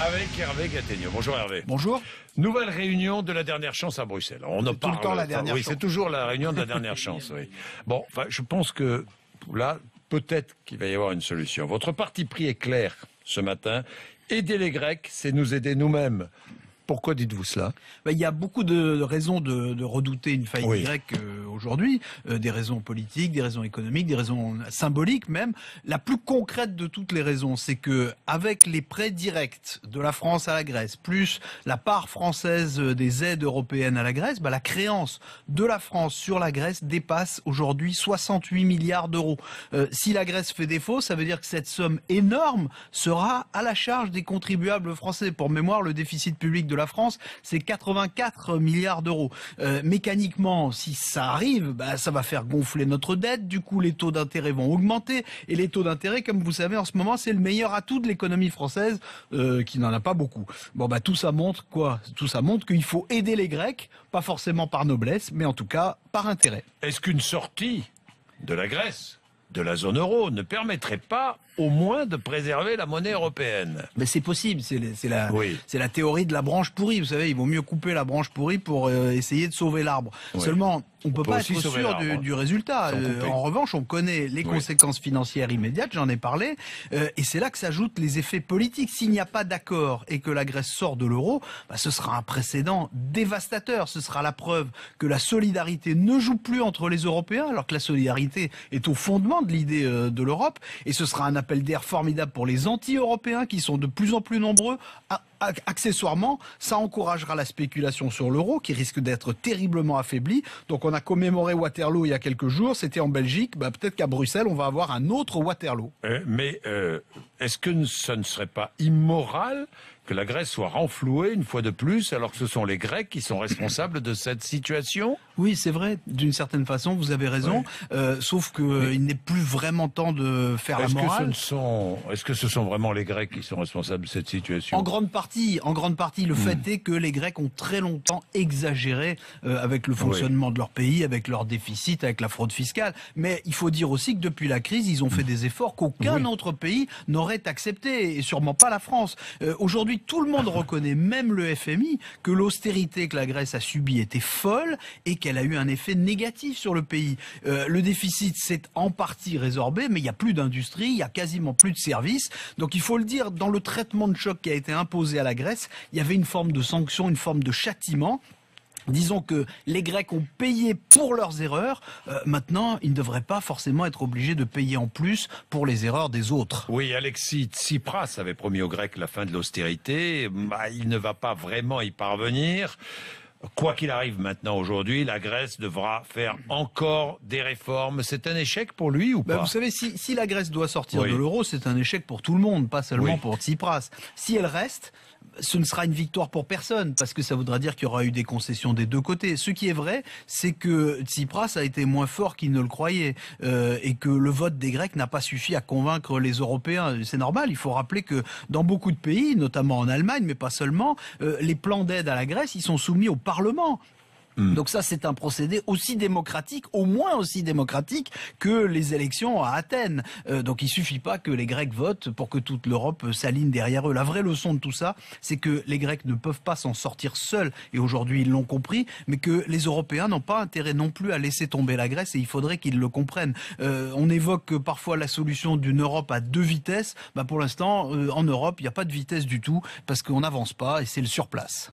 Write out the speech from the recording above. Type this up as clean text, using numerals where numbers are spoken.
avec Hervé Gattegno. Bonjour Hervé. Bonjour. Nouvelle réunion de la dernière chance à Bruxelles. On en parle. Tout le temps la dernière oui, chance. c'est toujours la réunion de la dernière chance. Oui. Bon, enfin, je pense que là, peut-être qu'il va y avoir une solution. Votre parti pris est clair ce matin. Aider les Grecs, c'est nous aider nous-mêmes. Pourquoi dites-vous cela? Il y a beaucoup de raisons de redouter une faillite grecque aujourd'hui, des raisons politiques, des raisons économiques, des raisons symboliques même. La plus concrète de toutes les raisons, c'est que avec les prêts directs de la France à la Grèce, plus la part française des aides européennes à la Grèce, la créance de la France sur la Grèce dépasse aujourd'hui 68 milliards d'euros. Si la Grèce fait défaut, ça veut dire que cette somme énorme sera à la charge des contribuables français. Pour mémoire, le déficit public de la France, c'est 84 milliards d'euros. Mécaniquement, si ça arrive, ça va faire gonfler notre dette. Du coup, les taux d'intérêt vont augmenter. Et les taux d'intérêt, comme vous savez, en ce moment, c'est le meilleur atout de l'économie française, qui n'en a pas beaucoup. Tout ça montre quoi? Tout ça montre qu'il faut aider les Grecs, pas forcément par noblesse, mais en tout cas par intérêt. Est-ce qu'une sortie de la Grèce de la zone euro ne permettrait pas au moins de préserver la monnaie européenne? Mais c'est possible, c'est la théorie de la branche pourrie. Vous savez, il vaut mieux couper la branche pourrie pour essayer de sauver l'arbre. Oui. Seulement, on peut pas être sûr du résultat. En revanche, on connaît les conséquences financières immédiates, j'en ai parlé, et c'est là que s'ajoutent les effets politiques. S'il n'y a pas d'accord et que la Grèce sort de l'euro, ce sera un précédent dévastateur. Ce sera la preuve que la solidarité ne joue plus entre les Européens, alors que la solidarité est au fondement de l'idée de l'Europe, et ce sera un appel d'air formidable pour les anti-européens qui sont de plus en plus nombreux. Accessoirement, ça encouragera la spéculation sur l'euro qui risque d'être terriblement affaiblie. Donc on a commémoré Waterloo il y a quelques jours, c'était en Belgique, peut-être qu'à Bruxelles on va avoir un autre Waterloo. Mais est-ce que ça ne serait pas immoral que la Grèce soit renflouée une fois de plus, alors que ce sont les Grecs qui sont responsables de cette situation? Oui, c'est vrai, d'une certaine façon, vous avez raison, sauf que il n'est plus vraiment temps de faire la morale. Est-ce que ce sont vraiment les Grecs qui sont responsables de cette situation? En grande partie, le fait est que les Grecs ont très longtemps exagéré avec le fonctionnement de leur pays, avec leur déficit, avec la fraude fiscale. Mais il faut dire aussi que depuis la crise, ils ont fait des efforts qu'aucun autre pays n'aurait accepté, et sûrement pas la France. Aujourd'hui, tout le monde reconnaît, même le FMI, que l'austérité que la Grèce a subie était folle et qu'elle a eu un effet négatif sur le pays. Le déficit s'est en partie résorbé, mais il n'y a plus d'industrie, il y a quasiment plus de services. Donc il faut le dire, dans le traitement de choc qui a été imposé à la Grèce, il y avait une forme de sanction, une forme de châtiment. Disons que les Grecs ont payé pour leurs erreurs. Maintenant, ils ne devraient pas forcément être obligés de payer en plus pour les erreurs des autres. Oui, Alexis Tsipras avait promis aux Grecs la fin de l'austérité. Il ne va pas vraiment y parvenir. Quoi qu'il arrive maintenant aujourd'hui, la Grèce devra faire encore des réformes. C'est un échec pour lui ou pas? Vous savez, si la Grèce doit sortir de l'euro, c'est un échec pour tout le monde, pas seulement pour Tsipras. Si elle reste, ce ne sera une victoire pour personne, parce que ça voudra dire qu'il y aura eu des concessions des deux côtés. Ce qui est vrai, c'est que Tsipras a été moins fort qu'il ne le croyait, et que le vote des Grecs n'a pas suffi à convaincre les Européens. C'est normal, il faut rappeler que dans beaucoup de pays, notamment en Allemagne, mais pas seulement, les plans d'aide à la Grèce, ils sont soumis au Parlement. Donc ça, c'est un procédé aussi démocratique, au moins aussi démocratique que les élections à Athènes. Donc il suffit pas que les Grecs votent pour que toute l'Europe s'aligne derrière eux. La vraie leçon de tout ça, c'est que les Grecs ne peuvent pas s'en sortir seuls, et aujourd'hui ils l'ont compris, mais que les Européens n'ont pas intérêt non plus à laisser tomber la Grèce, et il faudrait qu'ils le comprennent. On évoque parfois la solution d'une Europe à deux vitesses. Pour l'instant, en Europe, il n'y a pas de vitesse du tout, parce qu'on n'avance pas, et c'est le surplace.